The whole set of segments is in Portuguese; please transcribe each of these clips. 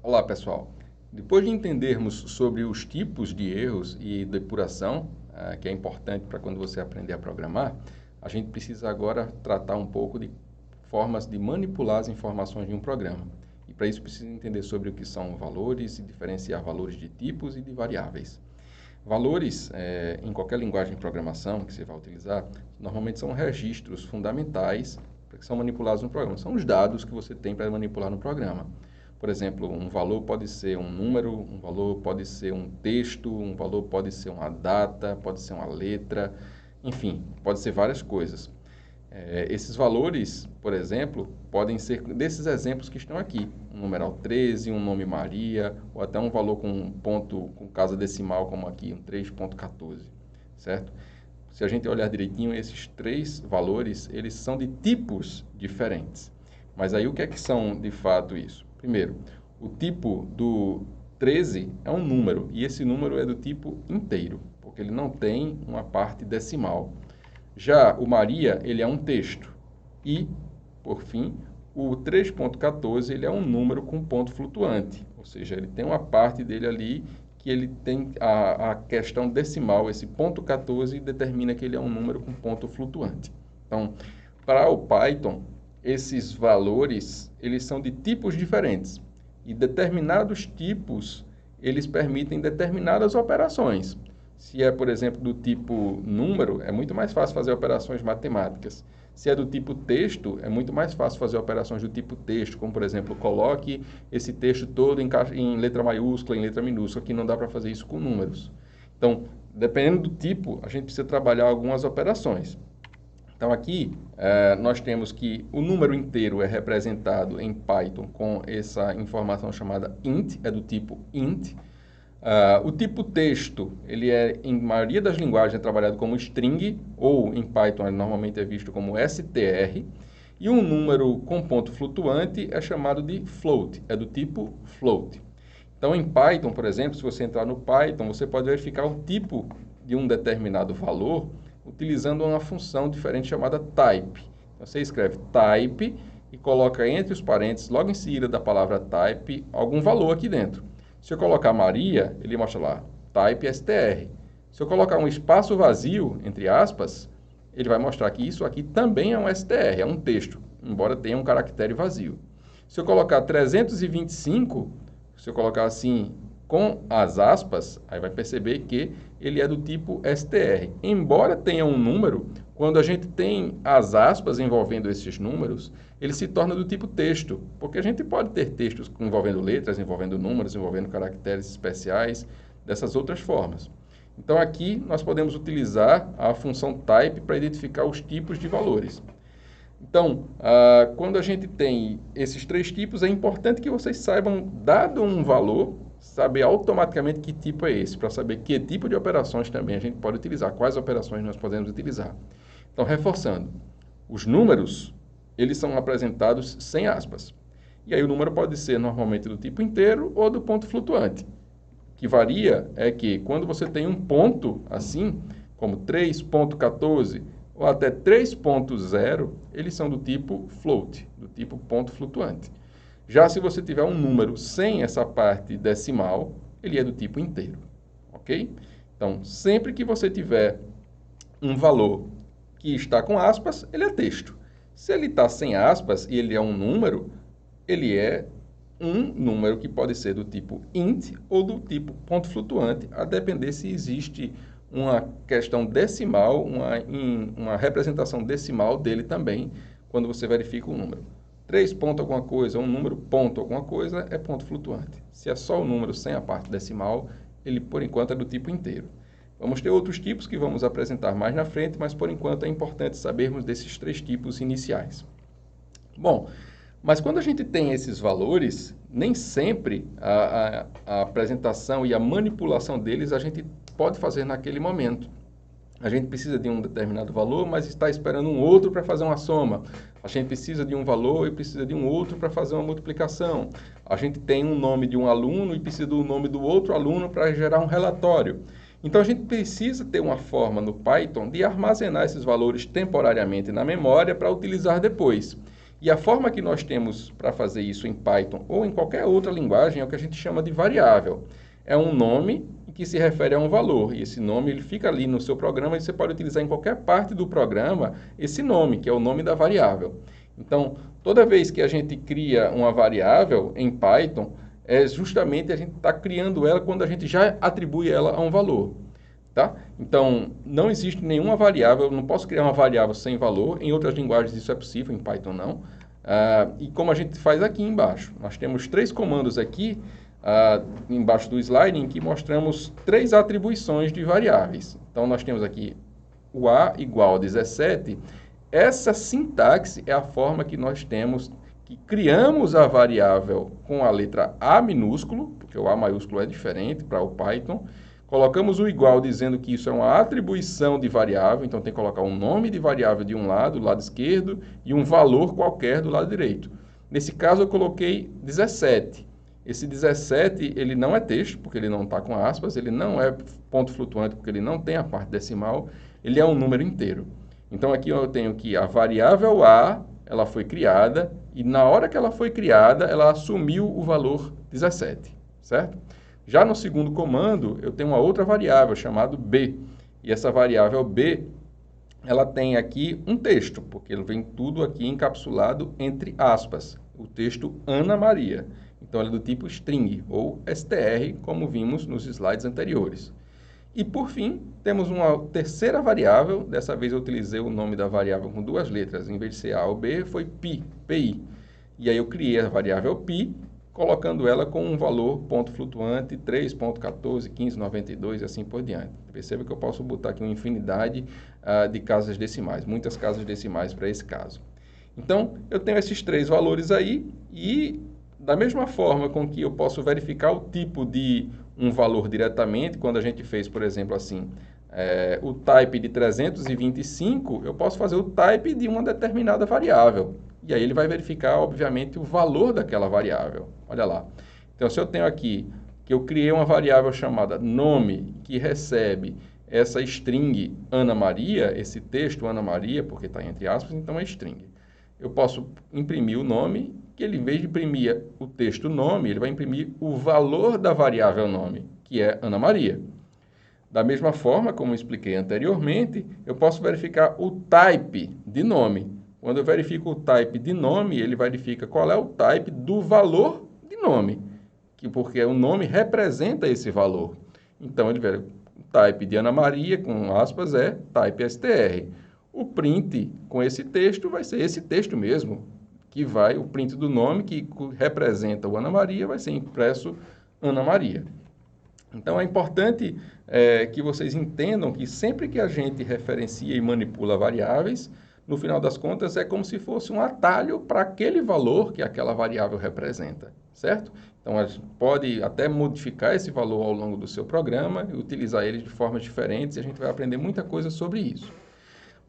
Olá, pessoal. Depois de entendermos sobre os tipos de erros e depuração, que é importante para quando você aprender a programar, a gente precisa agora tratar um pouco de formas de manipular as informações de um programa. E para isso precisa entender sobre o que são valores e diferenciar valores de tipos e de variáveis. Valores, em qualquer linguagem de programação que você vai utilizar, normalmente são registros fundamentais que são manipulados no programa. São os dados que você tem para manipular no programa. Por exemplo, um valor pode ser um número, um valor pode ser um texto, um valor pode ser uma data, pode ser uma letra, enfim, pode ser várias coisas. Esses valores, por exemplo, podem ser desses exemplos que estão aqui. Um numeral 13, um nome Maria, ou até um valor com um ponto, com casa decimal, como aqui, um 3.14, certo? Se a gente olhar direitinho, esses três valores, eles são de tipos diferentes. Mas aí o que é que são, de fato, isso? Primeiro, o tipo do 13 é um número, e esse número é do tipo inteiro, porque ele não tem uma parte decimal. Já o Maria, ele é um texto. E, por fim, o 3.14, ele é um número com ponto flutuante, ou seja, ele tem uma parte dele ali que ele tem a questão decimal, esse ponto 14 determina que ele é um número com ponto flutuante. Então, para o Python, esses valores, eles são de tipos diferentes. E determinados tipos, eles permitem determinadas operações. Se é, por exemplo, do tipo número, é muito mais fácil fazer operações matemáticas. Se é do tipo texto, é muito mais fácil fazer operações do tipo texto, como, por exemplo, coloque esse texto todo em letra maiúscula, em letra minúscula, que não dá para fazer isso com números. Então, dependendo do tipo, a gente precisa trabalhar algumas operações. Então, aqui, nós temos que o número inteiro é representado em Python com essa informação chamada int, é do tipo int. O tipo texto, ele em maioria das linguagens, é trabalhado como string, ou em Python ele normalmente é visto como str, e um número com ponto flutuante é chamado de float, é do tipo float. Então, em Python, por exemplo, se você entrar no Python, você pode verificar o tipo de um determinado valor utilizando uma função diferente chamada type. Então, você escreve type e coloca entre os parênteses, logo em seguida da palavra type, algum valor aqui dentro. Se eu colocar Maria, ele mostra lá, type str. Se eu colocar um espaço vazio, entre aspas, ele vai mostrar que isso aqui também é um str, é um texto, embora tenha um caractere vazio. Se eu colocar 325, se eu colocar assim, com as aspas, aí vai perceber que ele é do tipo str. Embora tenha um número, quando a gente tem as aspas envolvendo esses números, ele se torna do tipo texto, porque a gente pode ter textos envolvendo letras, envolvendo números, envolvendo caracteres especiais, dessas outras formas. Então, aqui nós podemos utilizar a função type para identificar os tipos de valores. Então, quando a gente tem esses três tipos, é importante que vocês saibam, dado um valor, saber automaticamente que tipo é esse, para saber que tipo de operações também a gente pode utilizar, quais operações nós podemos utilizar. Então, reforçando, os números, eles são apresentados sem aspas. E aí o número pode ser normalmente do tipo inteiro ou do ponto flutuante. O que varia é que quando você tem um ponto assim, como 3.14 ou até 3.0, eles são do tipo float, do tipo ponto flutuante. Já se você tiver um número sem essa parte decimal, ele é do tipo inteiro, ok? Então, sempre que você tiver um valor que está com aspas, ele é texto. Se ele está sem aspas e ele é um número, ele é um número que pode ser do tipo int ou do tipo ponto flutuante, a depender se existe uma questão decimal, uma representação decimal dele também, quando você verifica o número. 3 ponto alguma coisa, um número ponto alguma coisa, é ponto flutuante. Se é só o número sem a parte decimal, ele por enquanto é do tipo inteiro. Vamos ter outros tipos que vamos apresentar mais na frente, mas por enquanto é importante sabermos desses três tipos iniciais. Bom, mas quando a gente tem esses valores, nem sempre a apresentação e a manipulação deles a gente pode fazer naquele momento. A gente precisa de um determinado valor, mas está esperando um outro para fazer uma soma. A gente precisa de um valor e precisa de um outro para fazer uma multiplicação. A gente tem um nome de um aluno e precisa do nome do outro aluno para gerar um relatório. Então, a gente precisa ter uma forma no Python de armazenar esses valores temporariamente na memória para utilizar depois. E a forma que nós temos para fazer isso em Python ou em qualquer outra linguagem é o que a gente chama de variável. É um nome que se refere a um valor, e esse nome ele fica ali no seu programa e você pode utilizar em qualquer parte do programa esse nome, que é o nome da variável. Então, toda vez que a gente cria uma variável em Python, é justamente a gente está criando ela quando a gente já atribui ela a um valor. Tá? Então, não existe nenhuma variável, eu não posso criar uma variável sem valor. Em outras linguagens isso é possível, em Python não. E como a gente faz aqui embaixo, nós temos 3 comandos aqui, embaixo do slide, em que mostramos 3 atribuições de variáveis. Então, nós temos aqui o A igual a 17. Essa sintaxe é a forma que nós temos, que criamos a variável com a letra A minúsculo, porque o A maiúsculo é diferente para o Python. Colocamos o igual dizendo que isso é uma atribuição de variável, então tem que colocar um nome de variável de um lado, do lado esquerdo, e um valor qualquer do lado direito. Nesse caso eu coloquei 17. Esse 17, ele não é texto, porque ele não está com aspas, ele não é ponto flutuante, porque ele não tem a parte decimal, ele é um número inteiro. Então aqui eu tenho que a variável A, ela foi criada, e na hora que ela foi criada, ela assumiu o valor 17, certo? Já no segundo comando, eu tenho uma outra variável chamada B. E essa variável B, ela tem aqui um texto, porque ele vem tudo aqui encapsulado entre aspas. O texto Ana Maria. Então, ele é do tipo string, ou str, como vimos nos slides anteriores. E, por fim, temos uma terceira variável. Dessa vez eu utilizei o nome da variável com 2 letras. Em vez de ser A ou B, foi pi, pi. E aí eu criei a variável pi, colocando ela com um valor ponto flutuante 3.14, 1592 e assim por diante. Perceba que eu posso botar aqui uma infinidade de casas decimais, muitas casas decimais para esse caso. Então, eu tenho esses 3 valores aí e da mesma forma com que eu posso verificar o tipo de um valor diretamente, quando a gente fez, por exemplo, assim, o type de 325, eu posso fazer o type de uma determinada variável. E aí ele vai verificar, obviamente, o valor daquela variável. Olha lá. Então, se eu tenho aqui que eu criei uma variável chamada nome, que recebe essa string Ana Maria, esse texto Ana Maria, porque está entre aspas, então é string. Eu posso imprimir o nome, que ele, em vez de imprimir o texto nome, ele vai imprimir o valor da variável nome, que é Ana Maria. Da mesma forma, como eu expliquei anteriormente, eu posso verificar o type de nome. Quando eu verifico o type de nome, ele verifica qual é o type do valor de nome, porque o nome representa esse valor. Então, ele verifica o type de Ana Maria, com aspas, é type str. O print com esse texto vai ser esse texto mesmo, que vai, o print do nome, que representa o Ana Maria, vai ser impresso Ana Maria. Então, é importante que vocês entendam que sempre que a gente referencia e manipula variáveis, no final das contas, é como se fosse um atalho para aquele valor que aquela variável representa, certo? Então, a gente pode até modificar esse valor ao longo do seu programa e utilizar ele de formas diferentes e a gente vai aprender muita coisa sobre isso.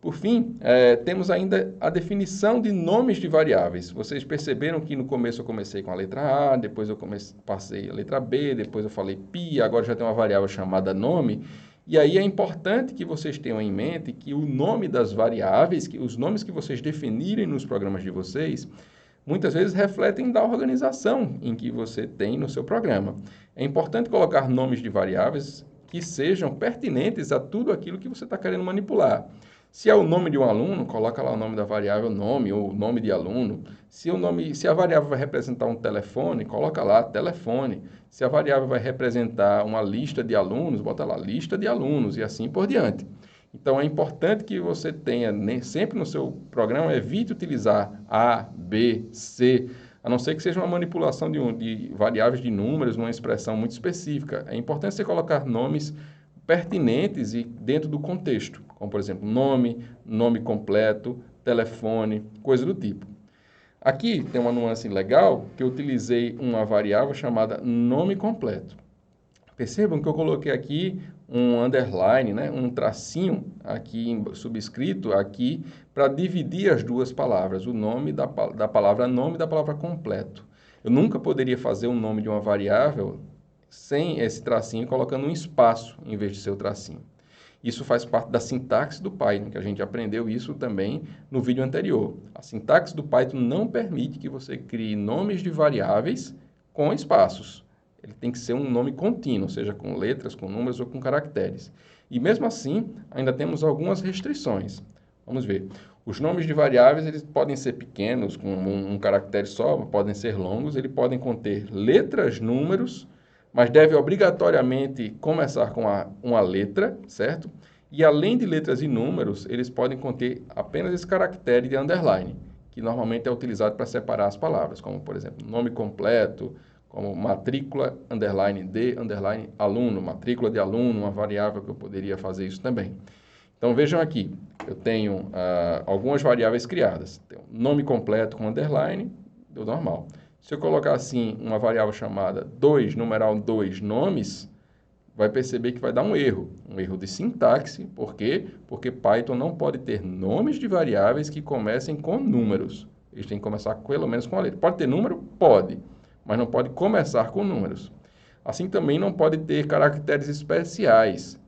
Por fim, temos ainda a definição de nomes de variáveis. Vocês perceberam que no começo eu comecei com a letra A, depois eu passei a letra B, depois eu falei pi, agora já tem uma variável chamada nome. E aí é importante que vocês tenham em mente que o nome das variáveis, que os nomes que vocês definirem nos programas de vocês, muitas vezes refletem da organização em que você tem no seu programa. É importante colocar nomes de variáveis que sejam pertinentes a tudo aquilo que você está querendo manipular. Se é o nome de um aluno, coloca lá o nome da variável nome ou nome de aluno. Se a variável vai representar um telefone, coloca lá telefone. Se a variável vai representar uma lista de alunos, bota lá lista de alunos e assim por diante. Então, é importante que você tenha, sempre no seu programa, evite utilizar A, B, C, a não ser que seja uma manipulação de variáveis de números, numa expressão muito específica. É importante você colocar nomes pertinentes e dentro do contexto, como, por exemplo, nome completo, telefone, coisa do tipo. Aqui tem uma nuance legal, que eu utilizei uma variável chamada nome completo. Percebam que eu coloquei aqui um underline, né, um tracinho aqui subscrito aqui para dividir as duas palavras, o nome da palavra nome e da palavra completo. Eu nunca poderia fazer o nome de uma variável sem esse tracinho, colocando um espaço em vez de ser o tracinho. Isso faz parte da sintaxe do Python, que a gente aprendeu isso também no vídeo anterior. A sintaxe do Python não permite que você crie nomes de variáveis com espaços. Ele tem que ser um nome contínuo, seja com letras, com números ou com caracteres. E mesmo assim, ainda temos algumas restrições. Vamos ver. Os nomes de variáveis, eles podem ser pequenos, com um caractere só, podem ser longos, eles podem conter letras, números, mas deve obrigatoriamente começar com uma letra, certo? E além de letras e números, eles podem conter apenas esse caractere de underline, que normalmente é utilizado para separar as palavras, como, por exemplo, nome completo, como matrícula, underline de, underline aluno, matrícula de aluno, uma variável que eu poderia fazer isso também. Então, vejam aqui, eu tenho algumas variáveis criadas. Tem um nome completo com underline, deu normal. Se eu colocar assim uma variável chamada 2, numeral 2, nomes, vai perceber que vai dar um erro de sintaxe. Por quê? Porque Python não pode ter nomes de variáveis que comecem com números. Eles têm que começar pelo menos com a letra. Pode ter número? Pode, mas não pode começar com números. Assim também não pode ter caracteres especiais.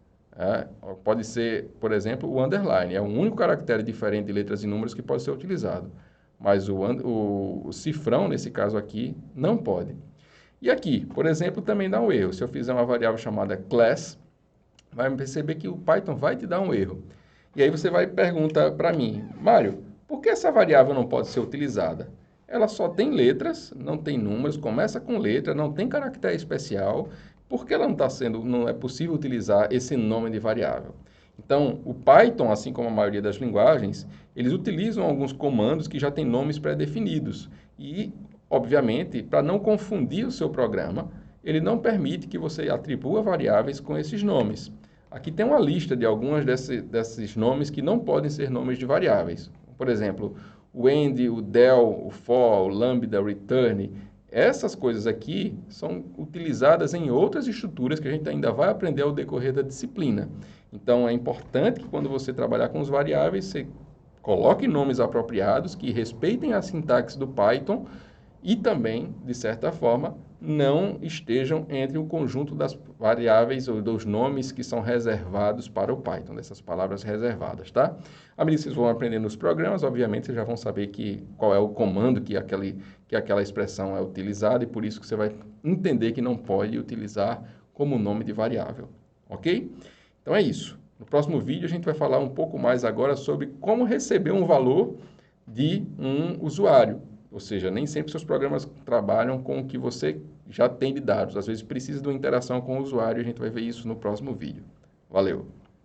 Pode ser, por exemplo, o underline. É o único caractere diferente de letras e números que pode ser utilizado. Mas o cifrão, nesse caso aqui, não pode. E aqui, por exemplo, também dá um erro. Se eu fizer uma variável chamada class, vai perceber que o Python vai te dar um erro. E aí você vai perguntar para mim, Mário, por que essa variável não pode ser utilizada? Ela só tem letras, não tem números, começa com letra, não tem caractere especial. Por que ela não é possível utilizar esse nome de variável? Então, o Python, assim como a maioria das linguagens, eles utilizam alguns comandos que já têm nomes pré-definidos. E, obviamente, para não confundir o seu programa, ele não permite que você atribua variáveis com esses nomes. Aqui tem uma lista de alguns desses nomes que não podem ser nomes de variáveis. Por exemplo, o end, o del, o for, o lambda, o return. Essas coisas aqui são utilizadas em outras estruturas que a gente ainda vai aprender ao decorrer da disciplina. Então, é importante que quando você trabalhar com os variáveis, você coloque nomes apropriados que respeitem a sintaxe do Python e também, de certa forma, não estejam entre o conjunto das variáveis ou dos nomes que são reservados para o Python, dessas palavras reservadas, tá? À medida que vocês vão aprendendo nos programas, obviamente, vocês já vão saber qual é o comando que aquela expressão é utilizada e por isso que você vai entender que não pode utilizar como nome de variável, ok? Então é isso. No próximo vídeo a gente vai falar um pouco mais agora sobre como receber um valor de um usuário. Ou seja, nem sempre seus programas trabalham com o que você já tem de dados. Às vezes precisa de uma interação com o usuário e a gente vai ver isso no próximo vídeo. Valeu!